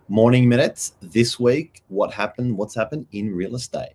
Morning Minutes this week. What's happened in real estate?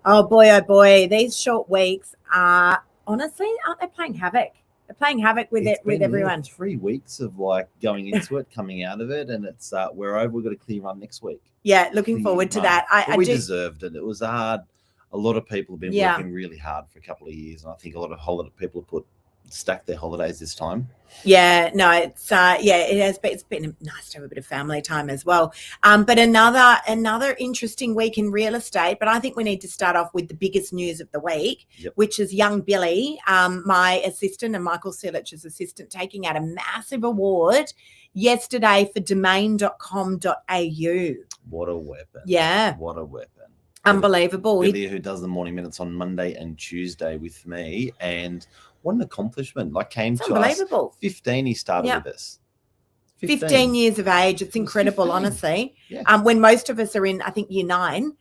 Oh boy, these short weeks are honestly, aren't they playing havoc? They're playing havoc with everyone. 3 weeks of like going into it, coming out of it, and it's we're over. We've got a clear run next week. Yeah, looking forward to that. We deserved it. It was hard. A lot of people have been working really hard for a couple of years, and I think a lot of people have stacked their holidays this time. Yeah, no, it's it has been. It's been nice to have a bit of family time as well. But another interesting week in real estate. But I think we need to start off with the biggest news of the week, which is young Billy, my assistant and Michael Silich's assistant, taking out a massive award yesterday for domain.com.au. What a weapon! Yeah, what a weapon! Unbelievable. Billy, who does the morning minutes on Monday and Tuesday with me, and what an accomplishment. Like came to us 15, he started with us. 15 years of age. It's incredible, honestly. Yeah. When most of us are in, I think, year 9,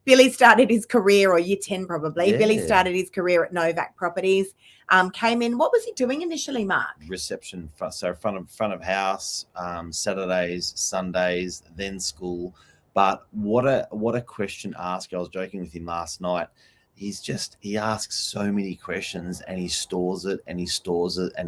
Billy started his career, or year 10 probably. Yeah. Billy started his career at Novak Properties. Came in. What was he doing initially, Mark? Reception, so front of house, Saturdays, Sundays, then school. But what a question ask. I was joking with him last night. He asks so many questions, and he stores it and he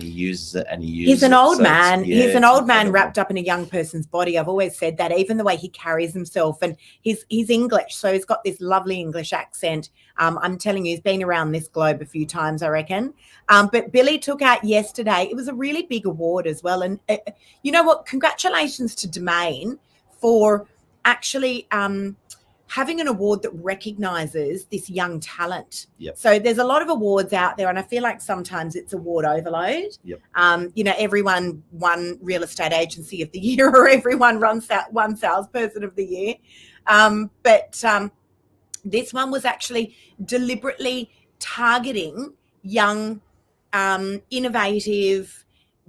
uses it and he uses it. He's an old man. Yeah, he's an old man wrapped up in a young person's body. I've always said that, even the way he carries himself, and he's English, so he's got this lovely English accent. I'm telling you, he's been around this globe a few times, I reckon. But Billy took out yesterday. It was a really big award as well. And you know what? Congratulations to Domain for actually having an award that recognises this young talent. Yep. So there's a lot of awards out there, and I feel like sometimes it's award overload. Yep. Everyone won Real Estate Agency of the Year, or everyone won Salesperson of the Year. But this one was actually deliberately targeting young, innovative,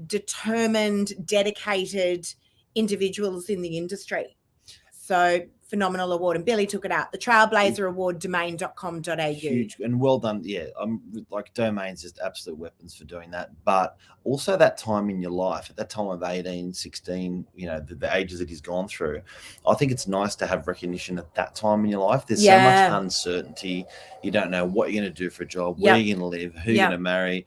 determined, dedicated individuals in the industry. So phenomenal award, and Billy took it out. The Trailblazer Award, domain.com.au. Huge and well done. Yeah, I'm like Domain's just absolute weapons for doing that. But also that time in your life, at that time of 18, 16, the ages that he's gone through, I think it's nice to have recognition at that time in your life. There's so much uncertainty. You don't know what you're going to do for a job, where you're going to live, who you're going to marry.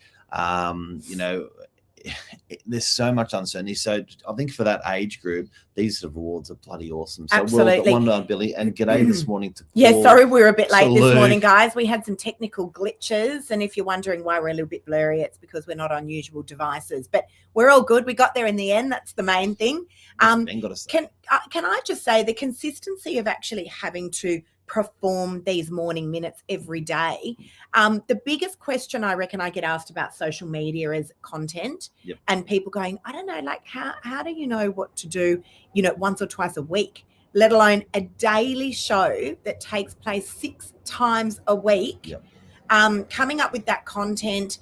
There's so much uncertainty. So I think for that age group, these sort of awards are bloody awesome. So Absolutely. Well done, Billy. And g'day this morning to Paul. Yeah, sorry we were a bit late this morning, guys. We had some technical glitches, and if you're wondering why we're a little bit blurry, it's because we're not on usual devices. But we're all good. We got there in the end. That's the main thing. Ben got to say. Can I just say the consistency of actually having to perform these morning minutes every day. The biggest question I reckon I get asked about social media is content. Yep. And people going, I don't know, like how do you know what to do, once or twice a week, let alone a daily show that takes place 6 times a week. Yep. Coming up with that content,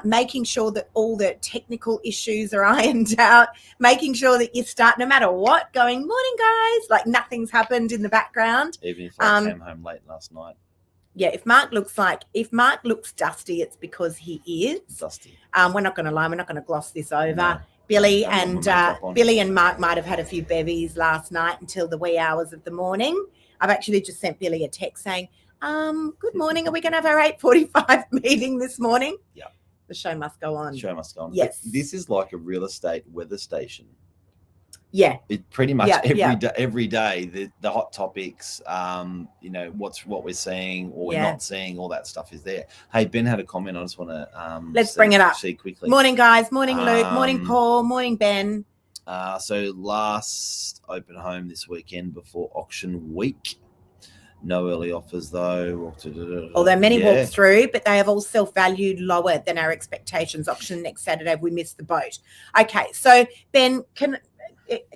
making sure that all the technical issues are ironed out, making sure that you start, no matter what, going, morning, guys, like nothing's happened in the background. Even if I came home late last night. Yeah, if Mark looks dusty, it's because he is. Dusty. We're not going to lie, we're not going to gloss this over. No. Billy and Mark might have had a few bevies last night until the wee hours of the morning. I've actually just sent Billy a text saying, good morning, are we going to have our 8:45 meeting this morning? Yeah. The show must go on. Yes. This is like a real estate weather station. Yeah. It pretty much every day, the hot topics, what we're seeing or we're not seeing, all that stuff is there. Hey, Ben had a comment. I just want to let's bring it up. See quickly. Morning, guys. Morning, Luke. Morning, Paul. Morning, Ben. So last open home this weekend before auction week. No early offers though. Although many walked through, but they have all self-valued lower than our expectations. Auction next Saturday, we missed the boat. Okay, so Ben,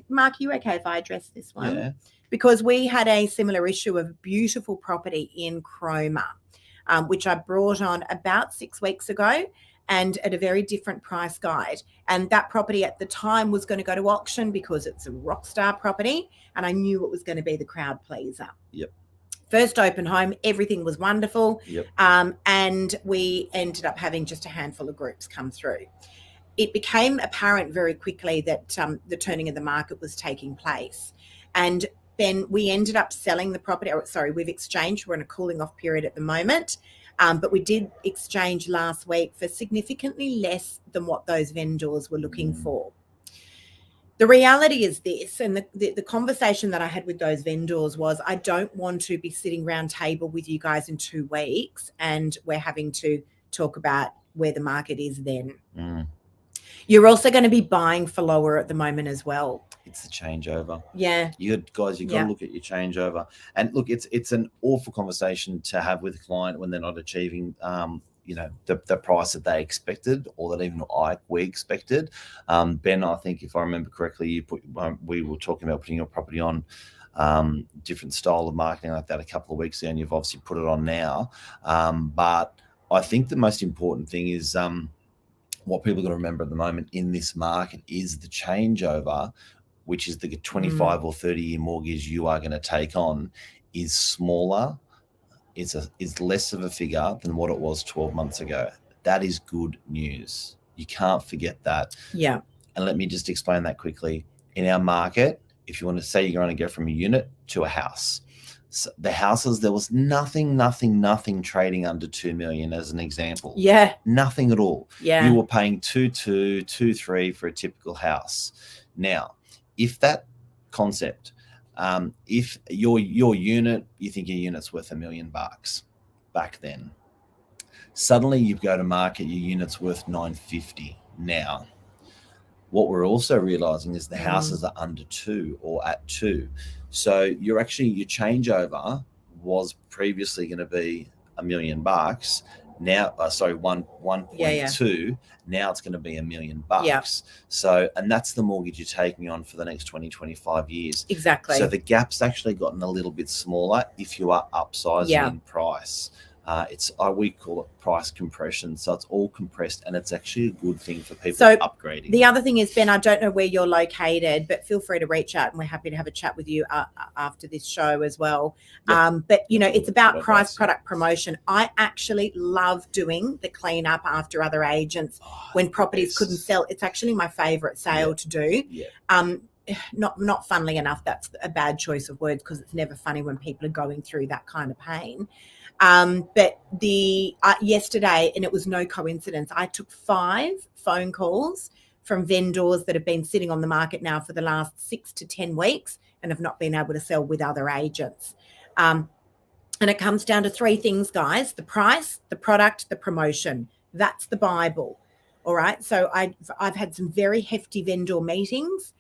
Mark, you okay if I address this one? Yeah. Because we had a similar issue of a beautiful property in Cromer, which I brought on about 6 weeks ago. and at a very different price guide. And that property at the time was going to go to auction because it's a rock star property, and I knew it was going to be the crowd pleaser. Yep. First open home, everything was wonderful. Yep. And we ended up having just a handful of groups come through. It became apparent very quickly that the turning of the market was taking place. And then we ended up selling the property. We've exchanged. We're in a cooling off period at the moment. But we did exchange last week for significantly less than what those vendors were looking for. The reality is this, and the conversation that I had with those vendors was, I don't want to be sitting round table with you guys in 2 weeks and we're having to talk about where the market is then. You're also going to be buying for lower at the moment as well. It's the changeover. Yeah. You've got to look at your changeover. And look, it's an awful conversation to have with a client when they're not achieving the price that they expected, or that even we expected. Ben, I think if I remember correctly, we were talking about putting your property on different style of marketing like that a couple of weeks ago, and you've obviously put it on now. But I think the most important thing is what people got to remember at the moment in this market is the changeover, which is the 25 or 30-year mortgage you are going to take on, is smaller. Is less of a figure than what it was 12 months ago. That is good news. You can't forget that. Yeah. And let me just explain that quickly. In our market, if you want to say you're going to go from a unit to a house, so the houses, there was nothing trading under 2 million as an example. Yeah. Nothing at all. Yeah. You were paying 2.2, 2.3 for a typical house. Now, if that concept, if your unit, you think your unit's worth $1 million back then, suddenly you go to market, your unit's worth $950 now. What we're also realizing is the houses are under 2 or at 2. So your changeover was previously going to be $1 million. Now, 1.2. Now it's going to be $1 million. Yeah. So, and that's the mortgage you're taking on for the next 20, 25 years. Exactly. So the gap's actually gotten a little bit smaller if you are upsizing in price. We call it price compression. So it's all compressed, and it's actually a good thing for people upgrading. The other thing is, Ben, I don't know where you're located, but feel free to reach out, and we're happy to have a chat with you after this show as well. Yep. But it's about price, product, promotion. I actually love doing the cleanup after other agents when properties couldn't sell. It's actually my favorite sale to do. Yeah. Not funnily enough, that's a bad choice of words, because it's never funny when people are going through that kind of pain. But yesterday, and it was no coincidence, I took 5 phone calls from vendors that have been sitting on the market now for the last 6 to 10 weeks and have not been able to sell with other agents. And it comes down to 3 things, guys: the price, the product, the promotion. That's the Bible. All right. So I've had some very hefty vendor meetings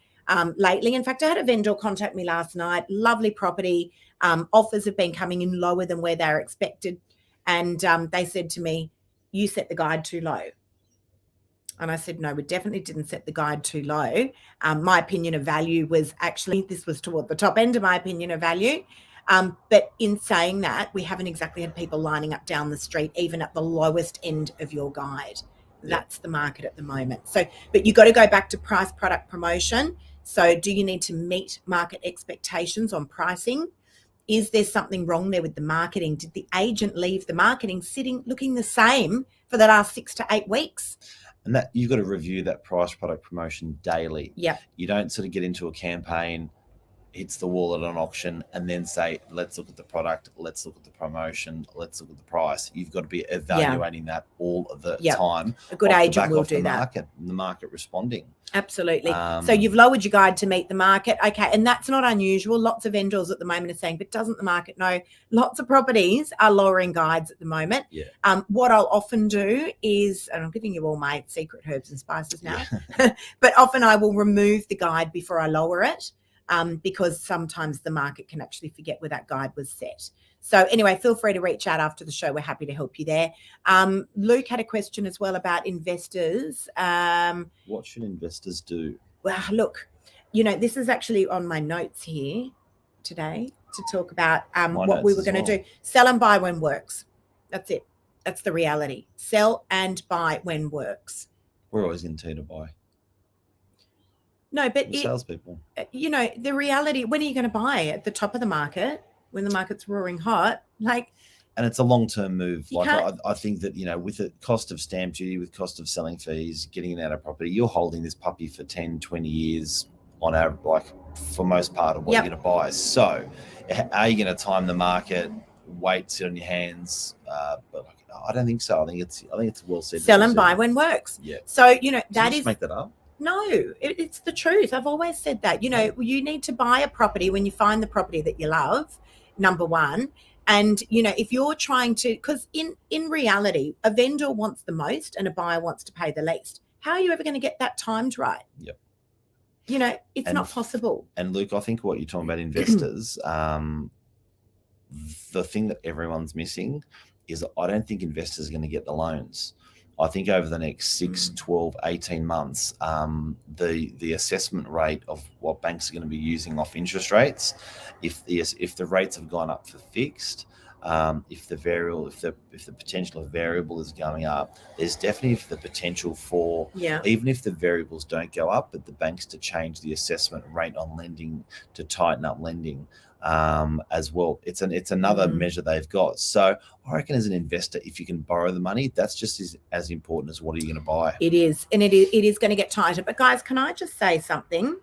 lately. In fact, I had a vendor contact me last night. Lovely property. Offers have been coming in lower than where they're expected. And they said to me, "You set the guide too low." And I said, "No, we definitely didn't set the guide too low. My opinion of value was this was toward the top end of my opinion of value. But in saying that, we haven't exactly had people lining up down the street, even at the lowest end of your guide." That's the market at the moment. So, but you've got to go back to price, product, promotion. So do you need to meet market expectations on pricing? Is there something wrong there with the marketing? Did the agent leave the marketing looking the same for the last 6 to 8 weeks? And that you've got to review that price, product, promotion daily. Yeah. You don't sort of get into a campaign, hits the wall at an auction, and then say, let's look at the product, let's look at the promotion, let's look at the price. You've got to be evaluating that all of the time. A good agent will do that. The market responding. Absolutely. So you've lowered your guide to meet the market. Okay. And that's not unusual. Lots of vendors at the moment are saying, but doesn't the market know? Lots of properties are lowering guides at the moment. Yeah. What I'll often do is, and I'm giving you all my secret herbs and spices now, but often I will remove the guide before I lower it. Because sometimes the market can actually forget where that guide was set. So anyway, feel free to reach out after the show. We're happy to help you there. Luke had a question as well about investors. What should investors do? Well, look, this is actually on my notes here today to talk about what we were going to do. Sell and buy when works. That's it. That's the reality. Sell and buy when works. We're always going to tell you to buy. No, but We're salespeople. The reality, when are you going to buy? At the top of the market, when the market's roaring hot? And it's a long-term move. You Like can't- I think that, with the cost of stamp duty, with cost of selling fees, getting it out of property, you're holding this puppy for 10, 20 years on average, like for most part of what Yep. you're going to buy. So are you going to time the market, wait, sit on your hands? But I don't think so. I think it's well said. Sell and buy when works. Yeah. So, Did that you is just make that up? No, it's the truth. I've always said that. You need to buy a property when you find the property that you love, number one. And, if you're trying to, because in reality, a vendor wants the most and a buyer wants to pay the least. How are you ever going to get that timed right? Yep. It's not possible. And Luke, I think what you're talking about investors, the thing that everyone's missing is I don't think investors are going to get the loans. I think over the next 6, 12, 18 months, the assessment rate of what banks are going to be using off interest rates, if the rates have gone up for fixed, if the potential of variable is going up, there's definitely the potential for, even if the variables don't go up, but the banks to change the assessment rate on lending to tighten up lending. As well, it's another measure they've got. So I reckon as an investor, if you can borrow the money, that's just as important as what are you going to buy. It is, and it is going to get tighter. But guys, can I just say something?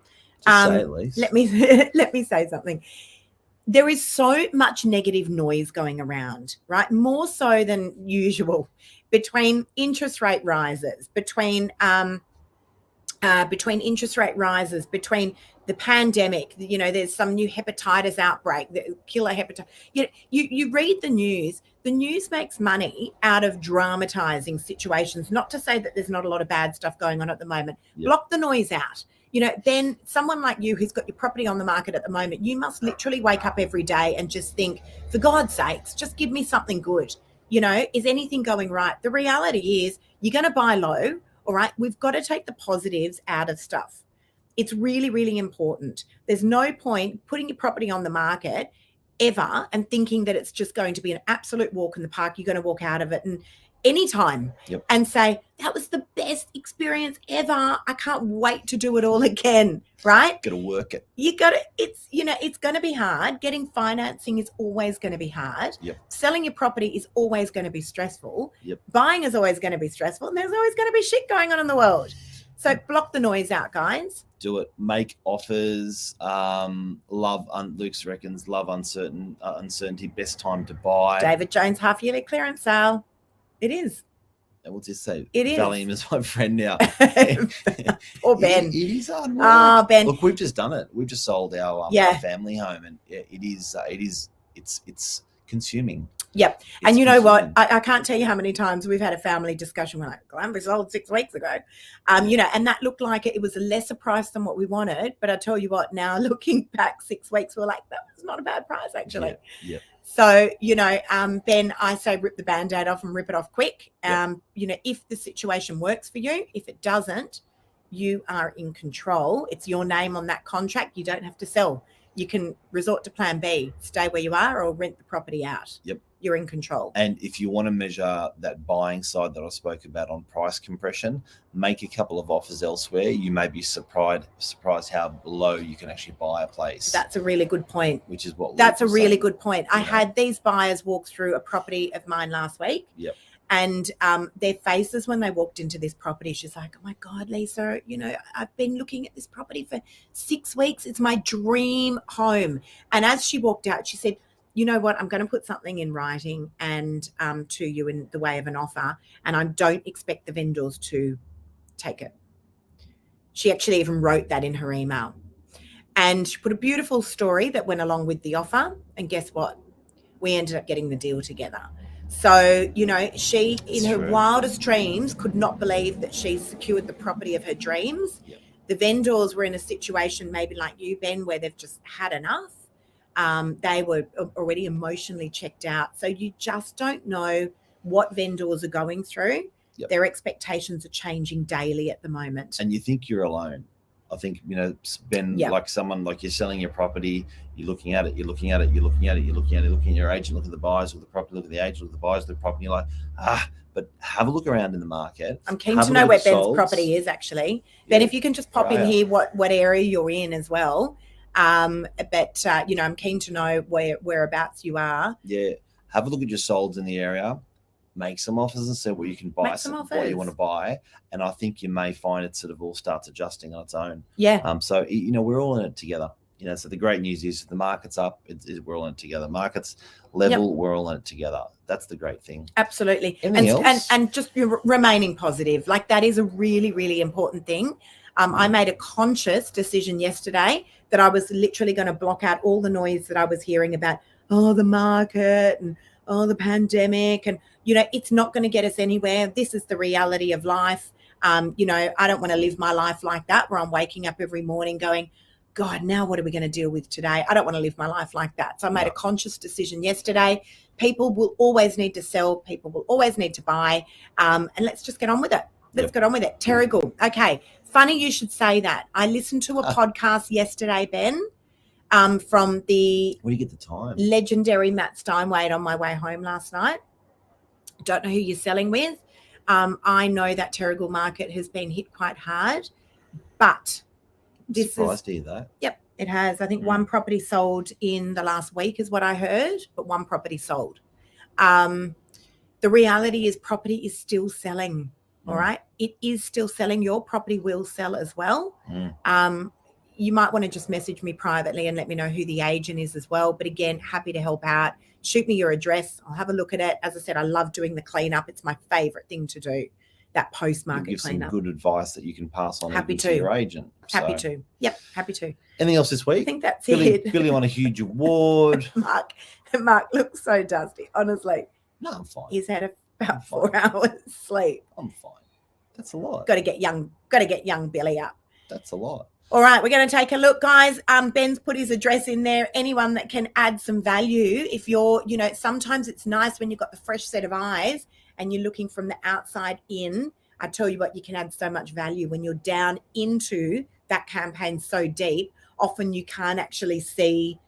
Say at least. Let me say something. There is so much negative noise going around, right? More so than usual, between interest rate rises, between interest rate rises, between the pandemic, there's some new hepatitis outbreak, the killer hepatitis. You read the news makes money out of dramatizing situations. Not to say that there's not a lot of bad stuff going on at the moment. Yep. Block the noise out. Then someone like you who's got your property on the market at the moment, you must literally wake up every day and just think, for God's sakes, just give me something good. Is anything going right? The reality is you're going to buy low. All right, we've got to take the positives out of stuff. It's really, really important. There's no point putting your property on the market ever and thinking that it's just going to be an absolute walk in the park. You're going to walk out of it and anytime and say, that was the best experience ever. I can't wait to do it all again, right? Got to work it. It's going to be hard. Getting financing is always going to be hard. Yep. Selling your property is always going to be stressful. Yep. Buying is always going to be stressful. And there's always going to be shit going on in the world. So block the noise out, guys. Do it. Make offers. Luke's reckons love uncertainty. Best time to buy. David Jones half-yearly clearance sale. It is. And we'll just say it is. Valium is my friend now. Or Ben. It is hard work. Oh, Ben. Look, we've just done it. We've just sold our family home, and it's consuming. Yep. And you know what? I can't tell you how many times we've had a family discussion. We're like, Glenn, sold 6 weeks ago. And that looked like it was a lesser price than what we wanted. But I tell you what, now looking back 6 weeks, we're like, that was not a bad price, actually. Yeah. So, Ben, I say rip the Band-Aid off and rip it off quick. If the situation works for you, if it doesn't, you are in control. It's your name on that contract. You don't have to sell. You can resort to plan B, stay where you are or rent the property out. Yep. You're in control. And if you want to measure that buying side that I spoke about on price compression, make a couple of offers elsewhere. You may be surprised how low you can actually buy a place. That's a really good point. Which is what That's a really good point. I had these buyers walk through a property of mine last week. Yep. And their faces when they walked into this property, she's like, oh my God, Lisa, I've been looking at this property for 6 weeks. It's my dream home. And as she walked out, she said, you know what, I'm going to put something in writing and to you in the way of an offer. And I don't expect the vendors to take it. She actually even wrote that in her email. And she put a beautiful story that went along with the offer. And guess what? We ended up getting the deal together. So, she, in her wildest dreams, could not believe that she secured the property of her dreams. Yep. The vendors were in a situation maybe like you, Ben, where they've just had enough. They were already emotionally checked out. So you just don't know what vendors are going through. Yep. Their expectations are changing daily at the moment. And you think you're alone. I think, you know, Ben, Yeah. like someone like you're selling your property, you're looking at it, you're looking at it, you're looking at it, you're looking at it, looking at your agent, look at the buyers of the property, look at the agent, look at the buyers of the property. You're like, but have a look around in the market. I'm keen Have to a know look where at the Ben's solds. property is actually. Ben, Yeah, if you can just pop in right. here what area you're in as well. But you know, I'm keen to know whereabouts you are. Yeah, have a look at your solds in the area, make some offers and see what you can buy, Make some what you want to offers. buy, and I think you may find it sort of all starts adjusting on its own. Yeah. So you know, we're all in it together. You know, so the great news is the market's up, we're all in it together. Market's level, we're all in it together. That's the great thing. Absolutely. Anything else? And just remaining positive, like that is a really, really important thing. I made a conscious decision yesterday that I was literally going to block out all the noise that I was hearing about, the market and the pandemic. And, you know, it's not going to get us anywhere. This is the reality of life. You know, I don't want to live my life like that where I'm waking up every morning going, God, now what are we going to deal with today? I don't want to live my life like that. So I made a conscious decision yesterday. People will always need to sell. People will always need to buy. And let's just get on with it. Let's get on with it. Terrigal. Okay. Funny you should say that. I listened to a podcast yesterday, Ben, from the Where do you get the time? legendary Matt Steinway on my way home last night. Don't know who you're selling with. I know that Terrigal market has been hit quite hard, but this Surprised to hear that. Yep, it has. I think one property sold in the last week is what I heard, but one property sold. The reality is property is still selling. All right. It is still selling. Your property will sell as well. You might want to just message me privately and let me know who the agent is as well. But again, happy to help out. Shoot me your address. I'll have a look at it. As I said, I love doing the cleanup. It's my favorite thing to do, that post-market give cleanup. some good advice that you can pass on Happy to to. your agent. Happy to. Yep, happy to. Anything else this I week? think that's Billy, it. Billy won a huge award. Mark looks so dusty. Honestly, No, I'm fine. he's had about 4 hours sleep. I'm fine. That's a lot. Got to get young Billy up. That's a lot. All right, we're going to take a look, guys. Ben's put his address in there. Anyone that can add some value, if you're, you know, sometimes it's nice when you've got the fresh set of eyes and you're looking from the outside in. I tell you what, you can add so much value when you're down into that campaign so deep. Often you can't actually see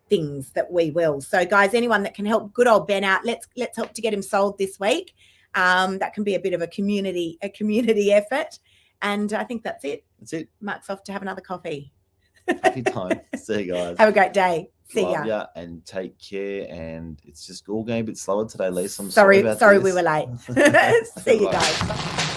things that we will. So, guys, anyone that can help good old Ben out, let's help to get him sold this week. That can be a bit of a community effort. And I think that's it. That's it. Mark's off to have another coffee. Happy time. See you guys. Have a great day. See Love ya. ya and take care. And it's just all going a bit slower today, Lisa. I'm Sorry about we this. were late. See you Bye. guys.